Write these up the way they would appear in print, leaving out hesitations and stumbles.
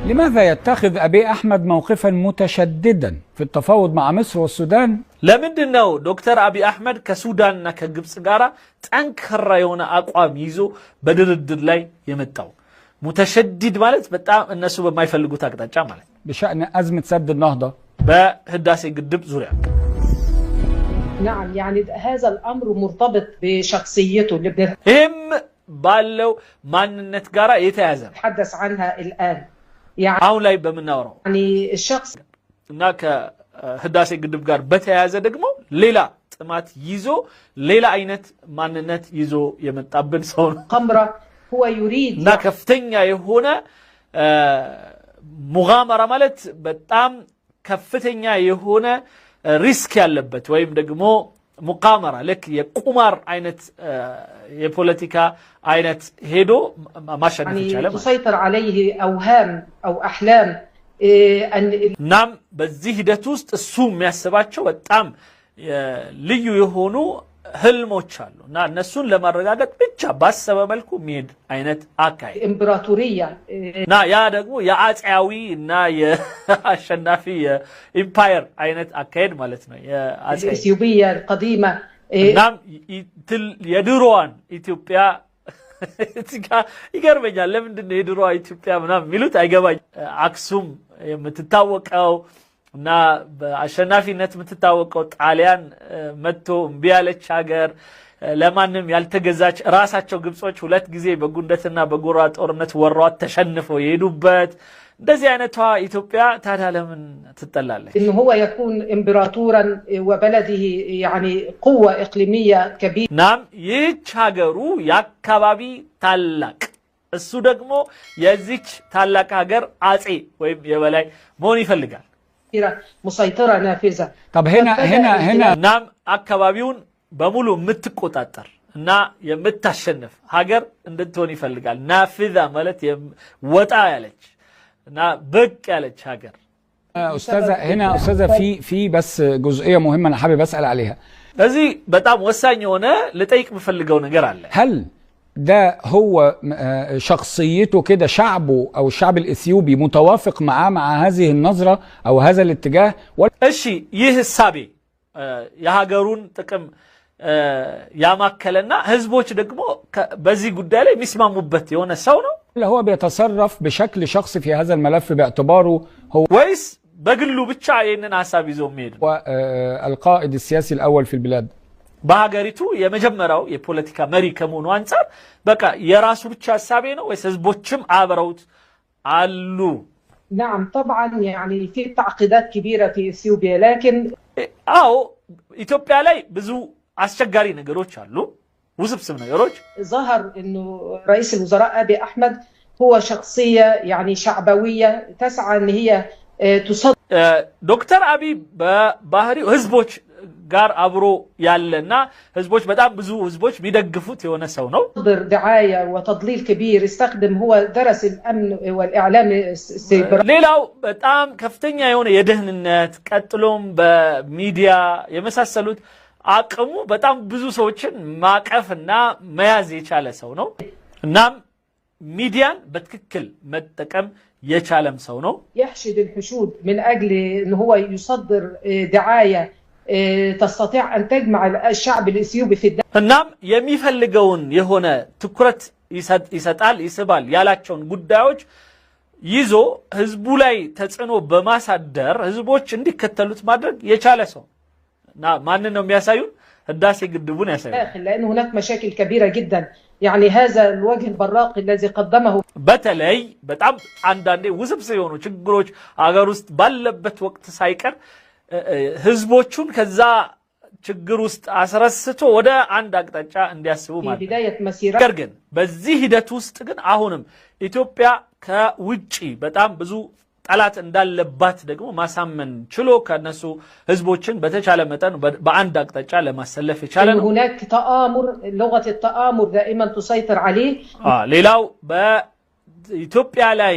لماذا يتخذ أبي أحمد موقفا متشددا في التفاوض مع مصر والسودان؟ لمندن ነው ዶክተር አብይ አህመድ ከሱዳንና ከግብጽ ጋራ ጠንካራ የሆነ አቋም ይዞ በድርድር ላይ የመጣው متشدد ማለት በጣም እነሱ በማይፈልጉት አቅጣጫ ማለት بشأن أزمة سد النهضة በህዳሴ ግድብ ዙሪያ نعم يعني هذا الأمر مرتبط بشخصيته هم ባለው ማንነት ጋራ የተያዘ تحدث عنها الآن يعني አሁን ላይ በመናወራው يعني الشخص እና ከህዳሴ ግድብ ጋር በተያያዘ ደግሞ ሌላ ጥማት ይዞ ሌላ አይነት ማንነት ይዞ የመጣብን ሰው ነው قمرة هو يريد እና ከፍተኛ የሆነ ሙጋመራ ማለት በጣም ከፍተኛ የሆነ ሪስክ ያለበት ወይም ደግሞ ሙቃመራ ለክ የቁማር አይነት የፖለቲካ አይነት ሄዶ ማሸነፍ ይቻላል تسيطر عليه أوهام أو أحلام ናም በዚህ ሂደት ውስጥ እሱ የሚያስባቸው በጣም ልዩ የሆኑ ህልሞች አሉና እነሱን ለማረጋገጥ ብቻ ባሰበ መልኩ የሚሄድ አይነት አካይ ኢምፕራቶሪያ ና ያ ደግሞ የአጽያዊ እና የአሸናፊ የኢምፓየር አይነት አካሄድ ማለት ነው የአጽያዊ ኢትዮጵያ القديمه ናም የድሮዋን ኢትዮጵያ ይገርመኛል ለምንድን ነው የድሮዋ ኢትዮጵያ ምናምን የሚሉት አይገባኝ አክሱም የምትታወቀው እና በአሸናፊነት የምትታወቀው ጣሊያን መጥቶ እምቢ ያለች ሀገር ለማንም ያልተገዛች ራሳቸው ግብጾች ሁለት ጊዜ በጉንደትና በጎራ ጦርነት ወሯት ተሸንፈው የሄዱበት እንደዚህ አይነቷ ኢትዮጵያ ታዲያ ለምን ትጠላለች انه هو يكون امبراطورا وبلده يعني قوه اقليميه كبيره ናም ይህች ሀገሩ የአካባቢ ታላቅ እሱ ደግሞ የዚች ታላቅ ሀገር አጼ ወይም የበላይ መሆን ይፈልጋል مسيطره نافذه طب هنا ናም አካባቢውን በሙሉ የምትቆጣጠር እና የምታሸንፍ ሀገር እንድትሆን ይፈልጋል ናፊዛ ማለት ወጣ ያለች እና በቅ ያለች ሀገር أستاذة في بس جزئية مهمة أنا حابب أسأل عليها እዚህ በጣም ወሳኝ የሆነ ልጠይቅ የምፈልገው ነገር አለ هل ده هو شخصيته كده شعبه أو الشعب الإثيوبي متوافق معاه مع هذه النظرة أو هذا الاتجاه እሺ ይህ ሐሳቤ የሀገሩን ጥቅም ያማከለና ህዝቦች ደግሞ በዚህ ጉዳይ ላይ የሚስማሙበት የሆነ ሰው ነው هو بيتصرف بشكل شخصي في هذا الملف باعتباره هو ወይስ በግሉ ብቻ ይሄንን ሐሳብ ይዞ የሚሄድ القائد السياسي الأول في البلاد በሀገሪቱ የመጀመሪያው የፖለቲካ መሪ ከመሆኑ አንፃር በቃ የራሱ ብቻ ሐሳቤ ነው ወይስ ህዝቦችም አብረውት አሉ نعم طبعا يعني في تعقيدات كبيرة في إثيوبيا لكن አዎ ኢትዮጵያ ላይ ብዙ አስቸጋሪ ነገሮች አሉ وسبسب ነገሮች ظهر انه رئيس الوزراء ابي احمد هو شخصيه يعني شعبويه تسعى ان هي تصدر دكتور ابي بباهري ህዝቦች ጋር አብሮ ያለና ህዝቦች በጣም ብዙ ህዝቦች የሚደግፉት የሆነ ሰው ነው دعايه وتضليل كبير استخدم هو درس الامن والاعلام ሌላው በጣም ከፍተኛ የሆነ የደህንነት ቀጥሎም በሚዲያ የመሳሰሉት አቅሙ በጣም ብዙ ሰዎችን ማቀፍና መያዝ የቻለ ሰው ነው እናም ሚዲያን በትክክል መጠቀም የቻለም ሰው ነው يحشد الحشود من اجل ان هو يصدر دعايه تستطيع ان تجمع الشعب الاثيوبي في እናም የሚፈልገውን የሆነ ትኩረት ይሰጣል ይስባል ያላቸውን ጉዳዮች ይዞ ህዝቡ ላይ ተጽዕኖ በማሳደር ህዝቦች እንዲከተሉት ማድረግ የቻለ ሰው ማንን ነው የሚያሳዩን ህዳሴ ግድቡን ያሳዩን لان هناك مشاكل كبيره جدا يعني هذا الوجه البراق الذي قدمه በተለይ በጣም አንዳንዴ ውስብስብ የሆኑ ችግሮች አገር ውስጥ ባለበት ወቅት ሳይቀር ህዝቦቹን ከዛ ችግር ውስጥ አስረስቶ ወደ አንድ አቅጣጫ እንዲያስቡ ማለት ግን በዚህ ሂደት ውስጥ ግን አሁንም ኢትዮጵያ ከውጪ በጣም ብዙ ጠላት እንዳለባት ደግሞ ማሳመን ችሎ ከነሱ ህዝቦችን በተቻለ መጠን በአንድ አቅጣጫ ለማሰለፍ ይቻለ ነው هناك تآمر لغه التآمر دائما تسيطر عليه ሌላው በኢትዮጵያ ላይ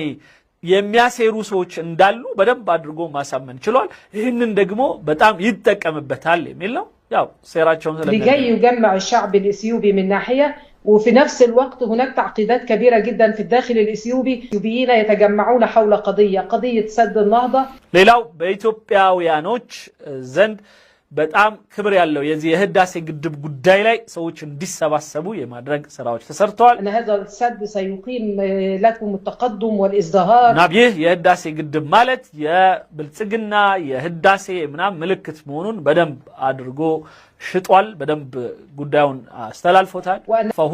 የሚያሴሩ ሰዎች እንዳሉ በደንብ አድርጎ ማሳመን ችሏል ይህንን ደግሞ በጣም ይተቀምበታል የሚል ነው ያው ሴራቸውን لكي يجمع الشعب الإثيوبي من ناحية وفي نفس الوقت هناك تعقيدات كبيرة جدا في الداخل الإثيوبي. الإثيوبيين يتجمعون حول قضية سد النهضة. ሌላው በኢትዮጵያውያኖች ዘንድ በጣም ክብር ያለው የዚህ የህዳሴ ግድብ ጉዳይ ላይ ሰዎች እንዲሰባሰቡ የማድረግ ስራዎች ተሰርተዋል። أن هذا السد سيقيم لكم التقدم والازدهار. ናብይህ የህዳሴ ግድብ ማለት የብልጽግና የህዳሴ ምናም ምልክት መሆኑን በደንብ አድርጎ ሽጧል። በደንብ ጉዳዩን አስተላልፎታል።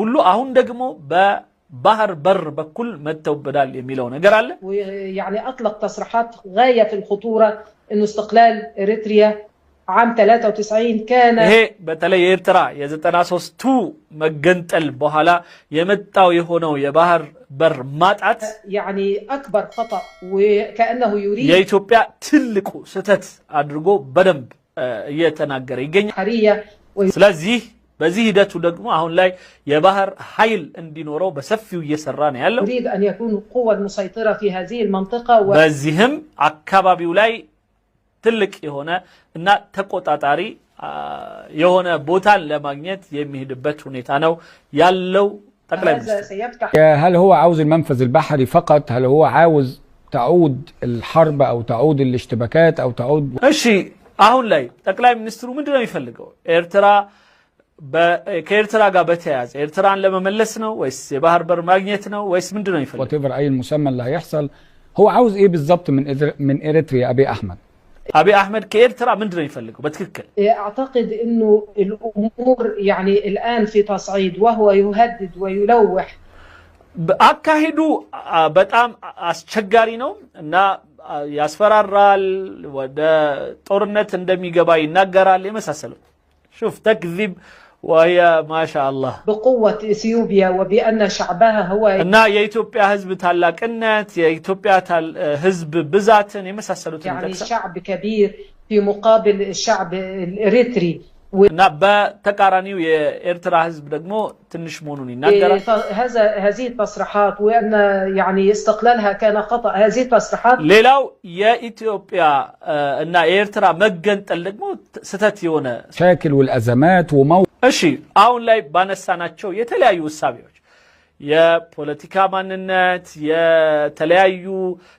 ሁሉ አሁን ደግሞ በባህር በር በኩል መተውበዳል የሚለው ነገር አለ። يعني أطلق تصريحات غاية الخطورة إنه استقلال إريتريا عام 93 كان ይሄ በተለይ የኤርትራ የ93ቱ መገንጠል በኋላ የመጣው የሆነው የባህር በር ማጣት يعني أكبر خطأ وكأنه يريد የኢትዮጵያ ትልቁ ስህተት አድርጎ በደንብ እየተናገረ ይገኛል። ስለዚህ በዚህ ሂደቱ ደግሞ አሁን ላይ የባህር ኃይል እንዲኖረው በሰፊው እየሰራ ነው ያለው። يريد أن يكون القوة المسيطرة في هذه المنطقة በዚህም አካባቢው ላይ ትልቅ የሆነ እና ተቆጣጣሪ የሆነ ቦታን ለማግኘት የሚሄድበት ሁኔታ ነው ያለው ጠቅላይ ሚኒስትር። هل هو عاوز المنفذ البحري فقط؟ هل هو عاوز تعود الحرب او تعود الاشتباكات او تعود እሺ አሁን ላይ ጠቅላይ ሚኒስትሩ ምንድነው የሚፈልገው? ከኤርትራ ጋር በተያያዘ ኤርትራን ለመመለስ ነው ወይስ የባህር በር ማግኘት ነው ወይስ ምንድነው የሚፈልገው? whatever اي المسمى اللي هيحصل هو عاوز ايه بالضبط من اريتريا ابي احمد؟ ابي احمد كإرترا ምንድነው የሚፈልገው በትክክል? اعتقد انه الامور يعني الان في تصعيد وهو يهدد ويلوح. አካሄዱ በጣም አስቸጋሪ ነው እና ያስፈራራል፣ ወደ ጦርነት እንደሚገባ ይናገራል የመሳሰሉት شوف تكذب وهي ما شاء الله بقوة إثيوبيا وبأن شعبها هو እና የኢትዮጵያ ህዝብ ታላቅነት የኢትዮጵያ ህዝብ ብዛትን የመሳሰሉት يعني شعب كبير في مقابل الشعب الإريتري እና በተቃራኒው የኤርትራ ህዝብ ደግሞ ትንሽ መሆኑን ይናገራል። هذه التصريحات وأن يعني استقلالها كان خطأ. هذه التصريحات ሌላው የኢትዮጵያ እና የኤርትራ መገንጠል ደግሞ ስተት የሆነ شاكل والأزمات እሺ አሁን ላይ ባነሳናቸው የተለያዩ ውሳቤዎች የፖለቲካ ማንነት የተለያዩ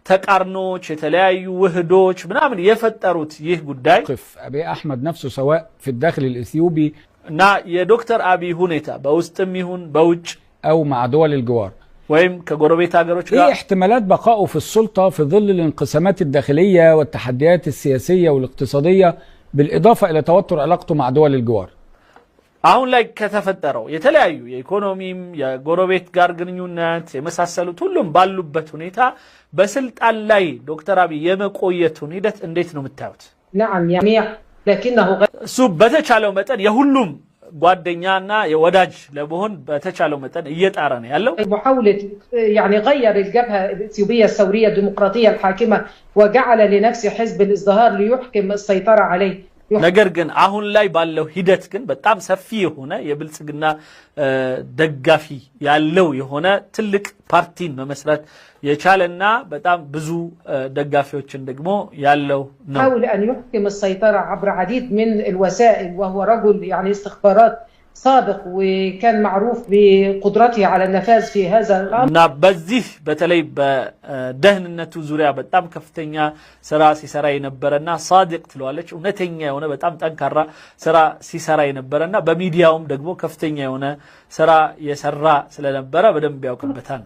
ተቃርኖች የተለያዩ ውህዶች ምናምን የፈጠሩት ይህ ጉዳይ أبي أحمد نفسه سواء في الداخل الإثيوبي እና የዶክተር አብይ ሁኔታ በውስጥም ይሁን በውጭ أو مع دول الجوار ወይም ከጎረቤት ሀገሮች ጋር ايه احتمالات بقائه في السلطة في ظل الانقسامات الداخلية والتحديات السياسية والاقتصادية بالإضافة إلى توتر علاقته مع دول الجوار؟ አሁን ላይ ከተፈጠረው የተለያዩ የኢኮኖሚም የጎረቤት ጋር ግንኙነት የመሳሰሉት ሁሉም ባሉበት ሁኔታ በስልጣን ላይ ዶክተር አብይ የመቆየቱን ሂደት እንዴት ነው የምታዩት? نعم جميع لكنه እሱ በተቻለው መጠን የሁሉም ጓደኛና የወዳጅ ለመሆን በተቻለው መጠን እየጣረ ነው ያለው። محاولة يعني غير الجبهة الإثيوبية الثورية الديمقراطية الحاكمة وجعل لنفسه حزب الازدهار ليحكم السيطرة عليه. ነገር ግን አሁን ላይ ባለው ሂደት ግን በጣም ሰፊ የሆነ የብልጽግና ደጋፊ ያለው የሆነ ትልቅ ፓርቲን መመስረት የቻለና በጣም ብዙ ደጋፊዎችን ደግሞ ያለው ነው። حاول أن يحكم السيطرة عبر عديد من الوسائل وهو رجل يعني استخبارات سابق وكان معروف بقدرته على النفاذ في هذا الأمر. እና በዚህ በተለይ በደህንነቱ ዙሪያ በጣም ከፍተኛ ስራ ሲሰራ የነበረና ሳዲቅ ትለዋለች እውነተኛ የሆነ በጣም ጠንካራ ስራ ሲሰራ የነበረና በሚዲያውም ደግሞ ከፍተኛ የሆነ ስራ የሰራ ስለነበረ በደንብ ያውቅበታል።